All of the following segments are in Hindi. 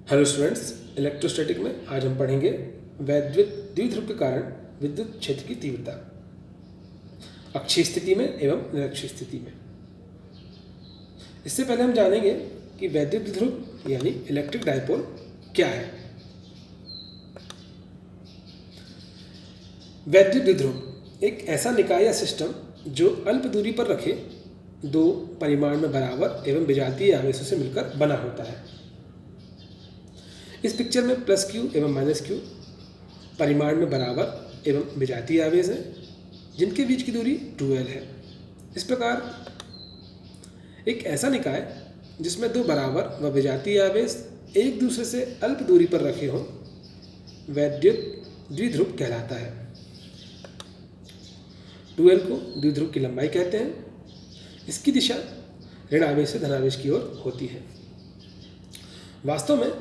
हेलो स्टूडेंट्स, इलेक्ट्रोस्टैटिक में आज हम पढ़ेंगे वैद्युत द्विध्रुव के कारण विद्युत क्षेत्र की तीव्रता अक्षीय स्थिति में एवं निरक्षीय स्थिति में। इससे पहले हम जानेंगे कि वैद्युत द्विध्रुव यानी इलेक्ट्रिक डायपोल क्या है। वैद्युत द्विध्रुव एक ऐसा निकाय या सिस्टम जो अल्प दूरी पर रखे दो परिमाण में बराबर एवं विजातीय आवेशों से मिलकर बना होता है। इस पिक्चर में प्लस क्यू एवं माइनस क्यू परिमाण में बराबर एवं विजातीय आवेश हैं जिनके बीच की दूरी 2L है। इस प्रकार एक ऐसा निकाय जिसमें दो बराबर व विजातीय आवेश एक दूसरे से अल्प दूरी पर रखे हों वैद्युत द्विध्रुव कहलाता है। 2L को द्विध्रुव की लंबाई कहते हैं। इसकी दिशा ऋण आवेश से धनावेश की ओर होती है। वास्तव में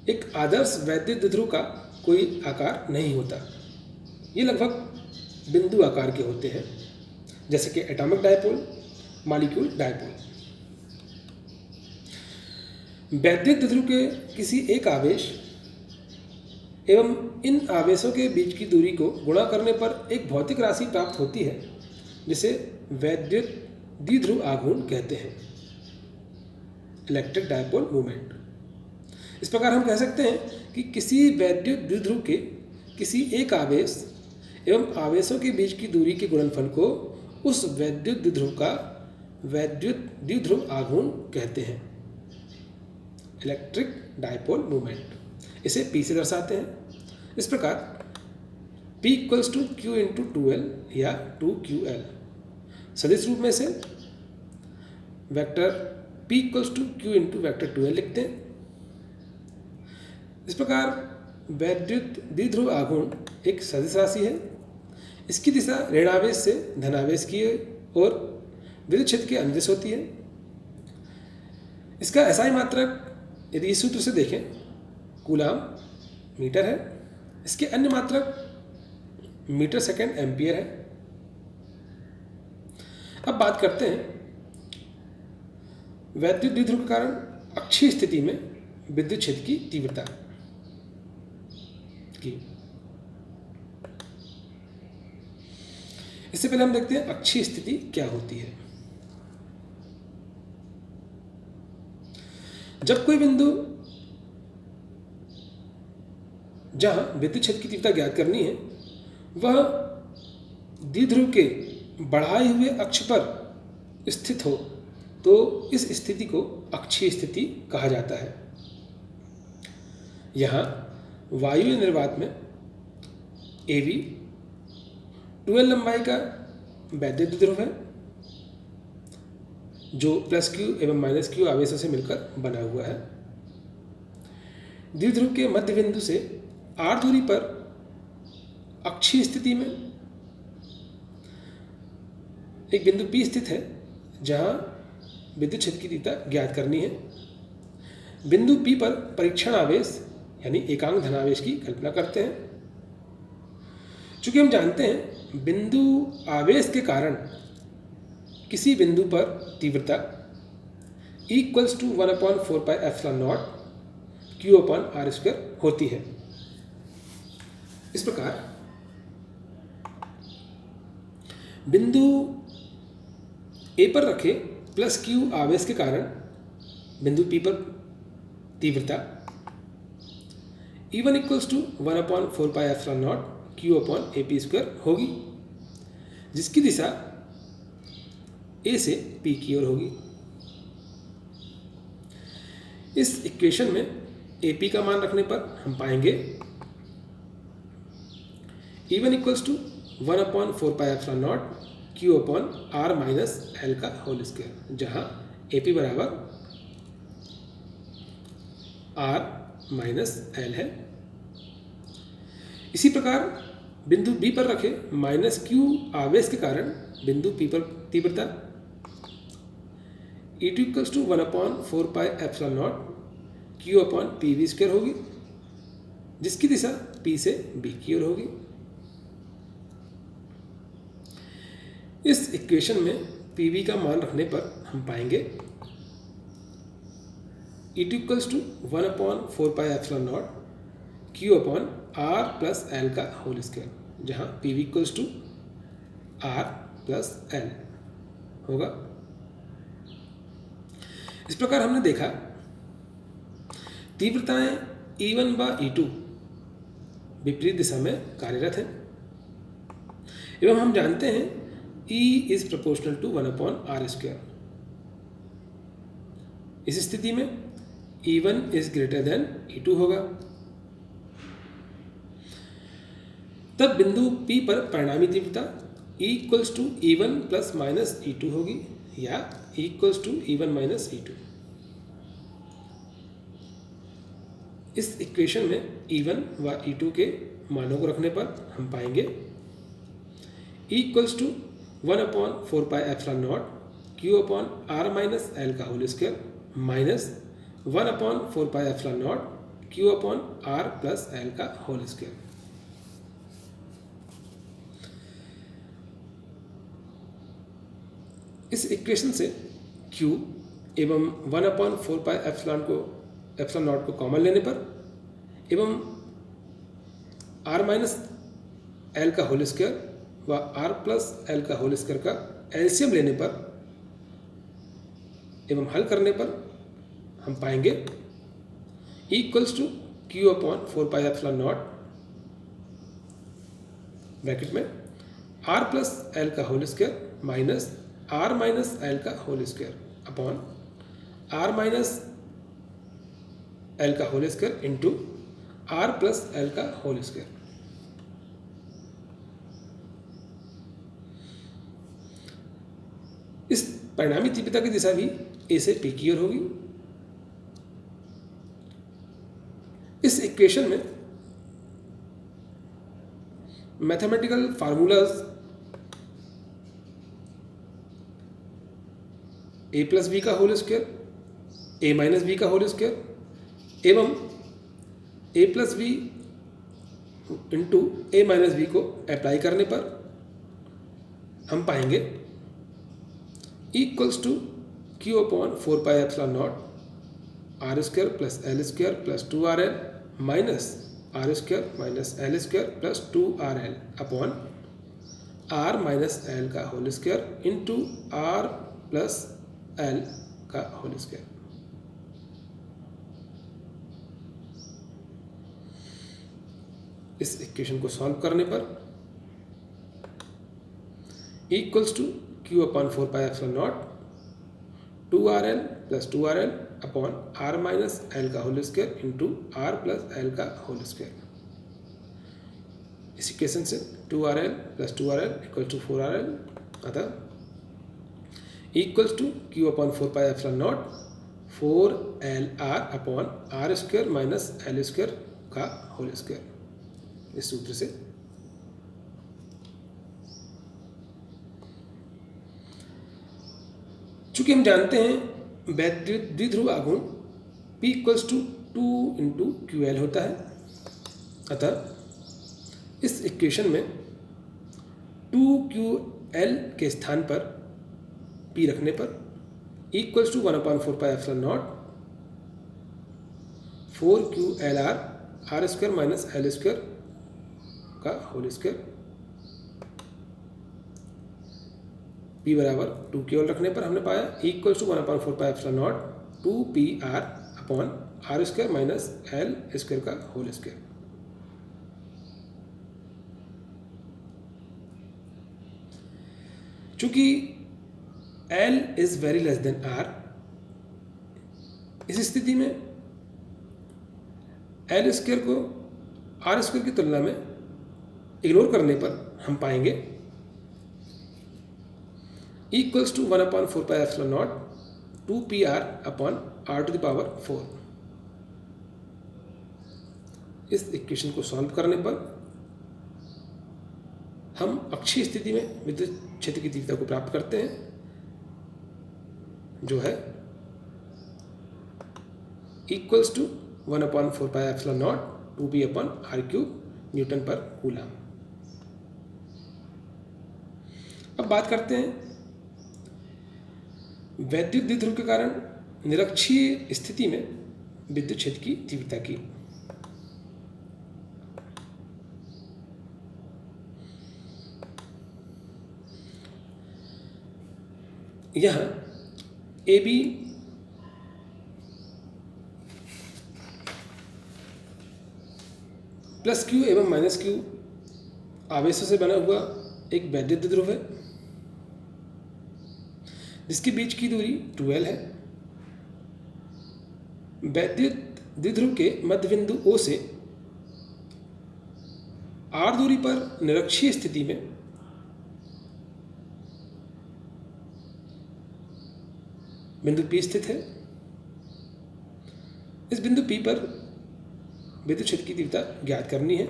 एक आदर्श वैद्युत द्विध्रुव का कोई आकार नहीं होता। ये लगभग बिंदु आकार के होते हैं, जैसे कि एटॉमिक डायपोल, मॉलिक्यूल डायपोल। वैद्युत द्विध्रुव के किसी एक आवेश एवं इन आवेशों के बीच की दूरी को गुणा करने पर एक भौतिक राशि प्राप्त होती है जिसे वैद्युत द्विध्रुव आघूर्ण कहते हैं, इलेक्ट्रिक डायपोल मूवमेंट। इस प्रकार हम कह सकते हैं कि किसी वैद्युत द्विध्रुव के किसी एक आवेश एवं आवेशों के बीच की दूरी के गुणनफल को उस वैद्युत द्विध्रुव का वैद्युत द्विध्रुव आघूर्ण कहते हैं, इलेक्ट्रिक डायपोल मूवमेंट। इसे P से दर्शाते हैं। इस प्रकार P equals to Q into 2L या 2QL। सदिश रूप में से vector P equals to Q into vector 2L लिखते हैं। इस प्रकार वैद्युत द्विध्रुव आघूर्ण एक सदिश राशि है। इसकी दिशा ऋणावेश से धनावेश की ओर विद्युत क्षेत्र के अनुदिश होती है। इसका SI मात्रक यदि इस सूत्र से देखें कूलाम मीटर है। इसके अन्य मात्रक मीटर सेकेंड एम्पियर है। अब बात करते हैं वैद्युत द्विध्रुव के कारण अक्षीय स्थिति में विद्युत क्षेत्र की तीव्रता की। इससे पहले हम देखते हैं अक्षीय स्थिति क्या होती है। जब कोई बिंदु जहां विद्युत क्षेत्र की तीव्रता ज्ञात करनी है वह द्विध्रुव के बढ़ाए हुए अक्ष पर स्थित हो तो इस स्थिति को अक्षीय स्थिति कहा जाता है। यहाँ वायु निर्वात में AB 2L लंबाई का वैद्युत द्विध्रुव है जो प्लस Q एवं माइनस Q आवेशों से मिलकर बना हुआ है। द्विध्रुव के मध्य बिंदु से R दूरी पर अक्षीय स्थिति में एक बिंदु P स्थित है जहां विद्युत क्षेत्र की तीव्रता ज्ञात करनी है। बिंदु P पर परीक्षण आवेश यानी एकांक धनावेश की कल्पना करते हैं। चूंकि हम जानते हैं बिंदु आवेश के कारण किसी बिंदु पर तीव्रता equals to 1/4 pi epsilon naught Q/R² होती है। इस प्रकार बिंदु A पर रखे प्लस Q आवेश के कारण बिंदु P पर तीव्रता E1 equals to 1/4 pi epsilon naught Q/AP² होगी, जिसकी दिशा A से P की ओर होगी। इस इक्वेशन में AP का मान रखने पर हम पाएंगे E1 equals to 1/4 pi epsilon naught Q/R minus L का होल स्क्वायर, जहाँ AP बराबर R माइनस L है। इसी प्रकार बिंदु B पर रखे माइनस Q आवेश के कारण बिंदु P पर तीव्रता E2 equals to 1/4 pi epsilon naught Q/PV² होगी, जिसकी दिशा P से B की ओर होगी। इस इक्वेशन में PV का मान रखने पर हम पाएंगे E2 इक्वल्स टू 1/4πε0 Q/R+L का होल स्क्वायर, जहाँ PV इक्वल्स टू R+L होगा। इस प्रकार हमने देखा तीव्रताएं E1 व E2 विपरीत दिशा में कार्यरत हैं एवं हम जानते हैं E is proportional to 1/R²। इस स्थिति में E1 is greater than E2 होगा। तब बिंदु P पर परिणामी तीव्रता E equals to E1 plus minus E2 होगी या E equals to E1 minus E2। इस इक्वेशन में E1 व E2 के मानों को रखने पर हम पाएंगे E इक्वल्स टू 1/4πε0 Q/R-L का होल स्क्वायर माइनस 1/4πε0 Q/R+L का होल स्क्वायर। इस इक्वेशन से Q एवं 1/4πε0 को कॉमन लेने पर एवं R-L का होल स्क्वायर व R+L का होल स्क्वायर का एलसीएम लेने पर एवं हल करने पर हम पाएंगे E equals to Q/4πε0 bracket में R+L का होल स्क्वायर माइनस R-L का होल स्क्वायर अपॉन R-L का होल स्क्वायर इंटू R+L का होल स्क्वायर। इस परिणामी तीव्रता की दिशा भी A से P की ओर होगी। इस इक्वेशन में मैथमेटिकल फार्मूलाज A+B का होल स्क्वायर, A-B का होल स्क्वायर एवं A+B इंटू A-B को अप्लाई करने पर हम पाएंगे E equals to Q/4πε0 R² plus L² plus 2RL minus R² minus L² plus 2RL upon R-L का होल स्क्वायर इंटू R+L का होल स्क्वायर। इस इक्वेशन को सॉल्व करने पर E equals to Q/4πε0 2RL plus 2RL upon R-L का होल स्क्वायर इंटू R+L का होल स्क्वायर। इस इक्वेशन से 2RL plus 2RL equal to 4RL अतः E equals to Q/4πε0 4LR upon R² minus L² का होल स्क्वायर। इस सूत्र से चूंकि हम जानते हैं द्विध्रुव आघूर्ण P equals to 2 into QL होता है, अतः इस इक्वेशन में 2QL के स्थान पर P रखने पर E equals to 1/4πε0 4QLR R² minus L² का होल स्क्वायर P बराबर 2 केवल रखने पर हमने पाया E equals to 1/4πε0 2PR upon R² minus L² का होल स्क्वायर। चूंकि L is very less than R, इस स्थिति में L² को R² की तुलना में इग्नोर करने पर हम पाएंगे E equals to 1/4πε0 2PR upon R⁴। इस इक्वेशन को सॉल्व करने पर हम अक्षीय स्थिति में विद्युत क्षेत्र की तीव्रता को प्राप्त करते हैं, जो है equals to 1/4πε0 2P upon R³ newton पर कूलम। अब बात करते हैं वैद्युत द्विध्रुव के कारण निरक्षीय स्थिति में विद्युत क्षेत्र की तीव्रता की। यहाँ ए बी प्लस क्यू एवं माइनस क्यू आवेशों से बना हुआ एक वैद्युत द्विध्रुव है जिसके बीच की दूरी 2L है। वैद्युत द्विध्रुव के मध्य बिंदु O से R दूरी पर निरक्षीय स्थिति में बिंदु P स्थित है। इस बिंदु P पर विद्युत क्षेत्र की तीव्रता ज्ञात करनी है।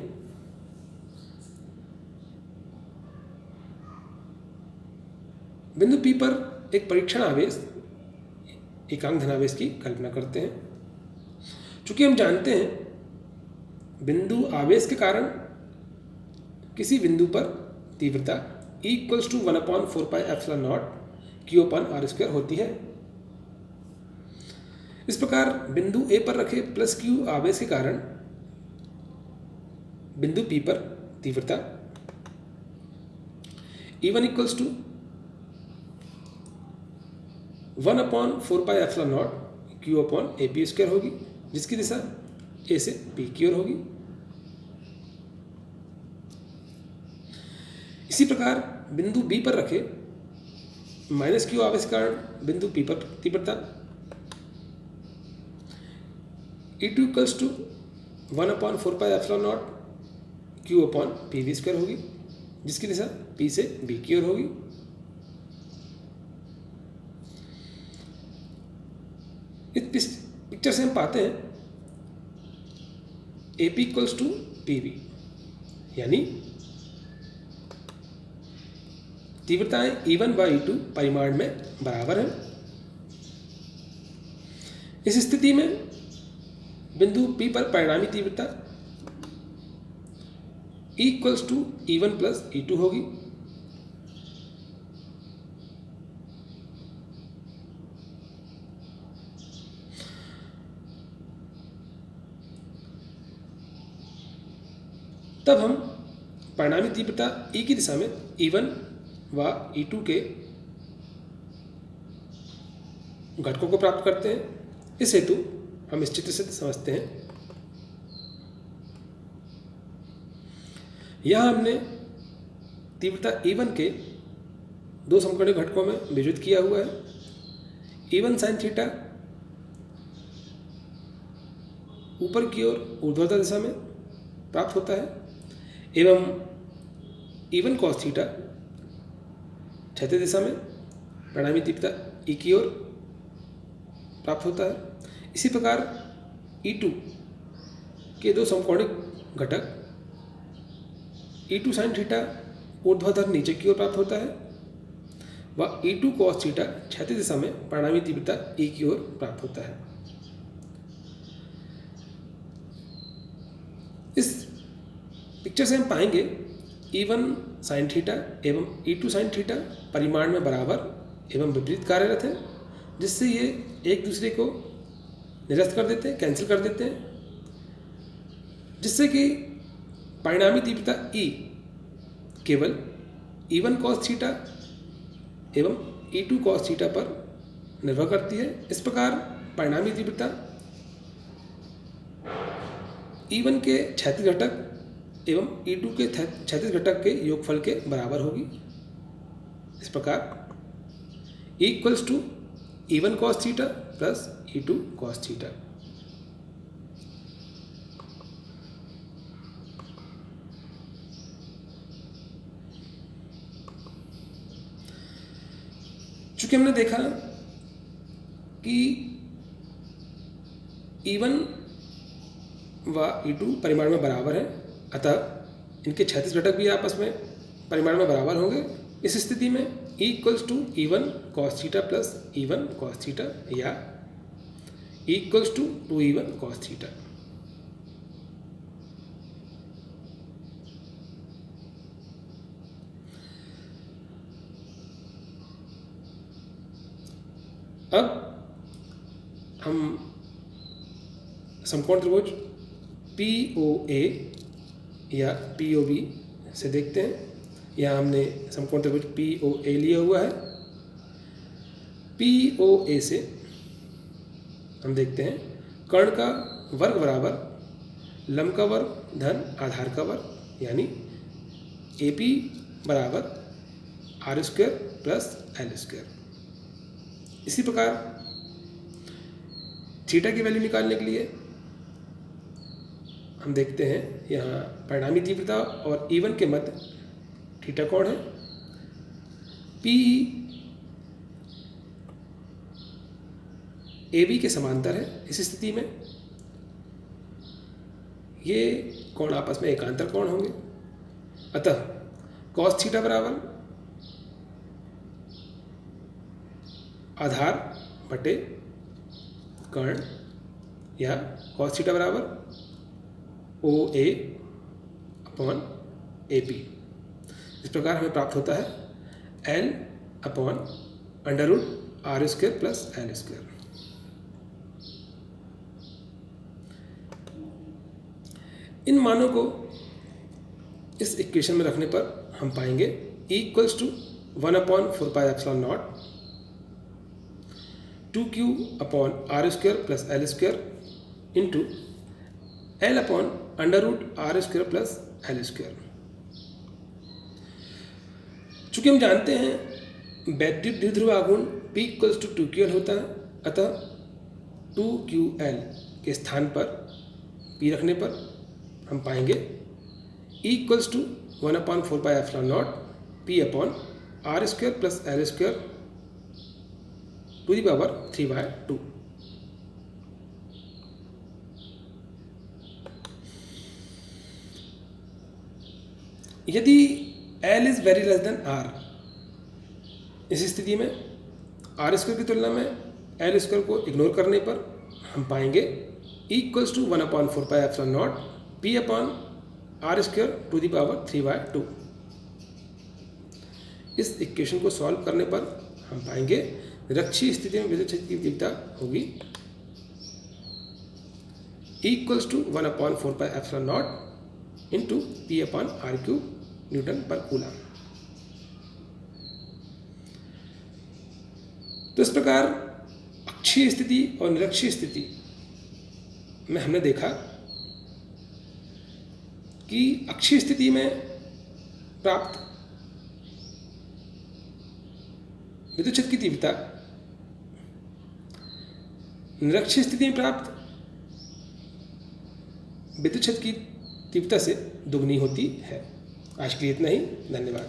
बिंदु P पर एक परीक्षण आवेश एकांक धनावेश की कल्पना करते हैं। चूंकि हम जानते हैं बिंदु आवेश के कारण किसी बिंदु पर तीव्रता E = 1/4πε0 Q/r² होती है। इस प्रकार बिंदु A पर रखे प्लस Q आवेश के कारण बिंदु P पर तीव्रता E1 = 1/4πε0 Q/AP² होगी जिसकी दिशा A से P की ओर होगी। इसी प्रकार बिंदु B पर रखे माइनस Q आवेश के कारण बिंदु P पर तीव्रता E2 = 1/4πε0 Q/PV² होगी जिसकी दिशा P से B की ओर होगी। इस पिक्चर से हम पाते हैं AP = PV यानी तीव्रताएं E1/E2 परिमाण में बराबर हैं। इस स्थिति में बिंदु P पर परिणामी तीव्रता E = E1 + E2 होगी। तब हम परिणामी तीव्रता E की दिशा में E1 व E2 के घटकों को प्राप्त करते हैं। इस हेतु हम इस चित्र से समझते हैं। यहाँ हमने तीव्रता E1 के दो समकोणीय घटकों में विभजित किया हुआ है। E1 sin थीटा ऊपर की ओर ऊर्ध्वाधर दिशा में प्राप्त होता है एवं E1 cos थीटा क्षैतिज दिशा में परिणामी तीव्रता E की ओर प्राप्त होता है। इसी प्रकार E2 के दो समकोणिक घटक E2 sin थीटा ऊर्ध्वाधर नीचे की ओर प्राप्त होता है व E2 cos थीटा क्षैतिज दिशा में परिणामी तीव्रता E की ओर प्राप्त होता है। इस पिक्चर से हम पाएंगे E1 sin थीटा एवं E2 sin थीटा परिमाण में बराबर एवं विपरीत कार्यरत हैं, जिससे ये एक दूसरे को निरस्त कर देते हैं, कैंसिल कर देते हैं, जिससे कि परिणामी तीव्रता E केवल E1 cos थीटा एवं E2 cos थीटा पर निर्भर करती है। इस प्रकार परिणामी तीव्रता E1 के क्षैतिज घटक एवं E2 के क्षैतिज घटक के योगफल के बराबर होगी। इस प्रकार E = E1 cos theta plus E2 cos theta. चूंकि हमने देखा कि E1 व E2 परिमाण में बराबर है, अतः इनके क्षैतिज घटक भी आपस में परिमाण में बराबर होंगे। इस स्थिति में E = E1 cos theta plus E1 cos theta या E = 2E1 cos थीटा। अब हम समकोण त्रिभुज पी ओ ए या पी ओ बी से देखते हैं। यहाँ हमने समकोण त्रिभुज पी ओ ए लिया हुआ है। पी ओ ए से हम देखते हैं कर्ण का वर्ग बराबर लंब का वर्ग धन आधार का वर्ग, यानी ए पी बराबर R square plus L square. इसी प्रकार थीटा की वैल्यू निकालने के लिए हम देखते हैं यहाँ परिणामी तीव्रता और E1 के मध्य थीटा कोण है। पी ए बी के समांतर है। इस स्थिति में ये कोण आपस में एकांतर कोण होंगे। अतः cos थीटा बराबर आधार बटे कर्ण या cos थीटा बराबर ओ ए अपॉन ए पी। इस प्रकार हमें प्राप्त होता है L upon under root R square plus L square. इन मानों को इस इक्वेशन में रखने पर हम पाएंगे equals to 1/4πε0 2q upon R square plus L square into L upon under root R square plus L square. चूंकि हम जानते हैं वैद्युत द्विध्रुव आघूर्ण P इक्वल्स टू 2ql होता है, अतः 2ql के स्थान पर P रखने पर हम पाएंगे E equals to 1/4πε0 P upon R square plus L square to the power 3/2। यदि L is very less than R, इस स्थिति में आर स्क्वायर की तुलना में एल स्क्वायर को इग्नोर करने पर हम पाएंगे equals to 1/4πε0 P upon R square to the power 3/2। इस इक्वेशन को सॉल्व करने पर हम पाएंगे निरक्षीय स्थिति में विद्युत क्षेत्र की तीव्रता होगी equals to 1/4πε0 into P upon R cube newton पर कूलम। तो इस प्रकार अक्षीय स्थिति और निरक्षीय स्थिति में हमने देखा कि अक्षीय स्थिति में प्राप्त विद्युत क्षेत्र की तीव्रता निरक्षीय स्थिति में प्राप्त विद्युत क्षेत्र की तीव्रता से दुगनी होती है। आज के लिए इतना ही। धन्यवाद।